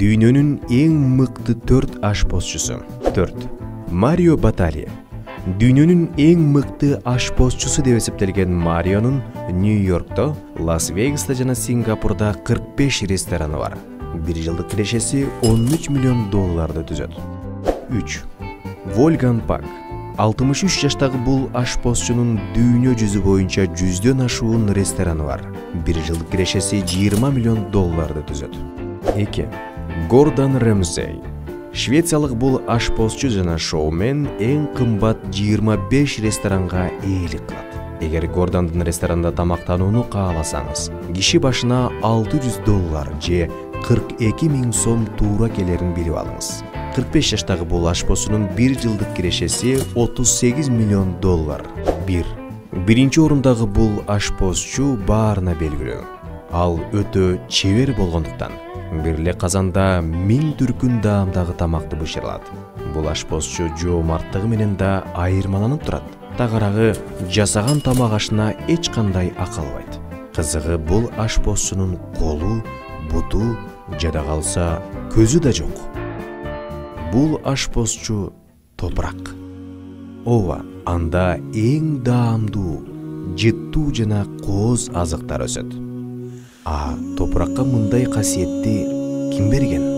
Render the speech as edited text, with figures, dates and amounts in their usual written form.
Дүйнөнүн эң мыкты 4 ашпозчусу. 4. Марио Баталия. Дүйнөнүн эң мыкты ашпозчусу деп эсептелген Марионун Нью-Йоркто, Лас-Вегаста жана Сингапурда 45 рестораны бар. Bir жылдык кирешеси $13 миллион түзөт. 3. Вольган Пак. 63 жаштагы бул ашпозчунун дүйнө жүзү боюнча 100дөн ашуун рестораны бар. Bir жылдык кирешеси $20 миллион түзөт. 2. Гордон Рэмсей. Швециялык бул ашпозчу жана шоумен эң кымбат 25 ресторанга ээлик кылат. Эгер Гордондун ресторанында тамактанууну кааласаңыз, киши башына $600 же 42 000 сом туура келерин билип алыңыз. 45 жаштагы бул ашпозчунун bir жылдык кирешеси $38 миллион. 1. Биринчи орундагы бул ашпозчу баарына белгилүү. Ал өтө чебер болгондуктан бир эле казанда 1000 түркүн даамдагы тамакты бышыралат. Бул ашпозчу жоомарттыгы менен да айырмаланып турат. Тагыраагы жасаган тамак ашына эч кандай акалбайт. Кызыгы бул ашпозчунун колу, буту, жада калса көзү да жок. Бул ашпозчу топурак. Ооба, анда эң даамдуу, жыттуу жана кооз азыктар өсөт. Топуракка мындай касиетти ким берген?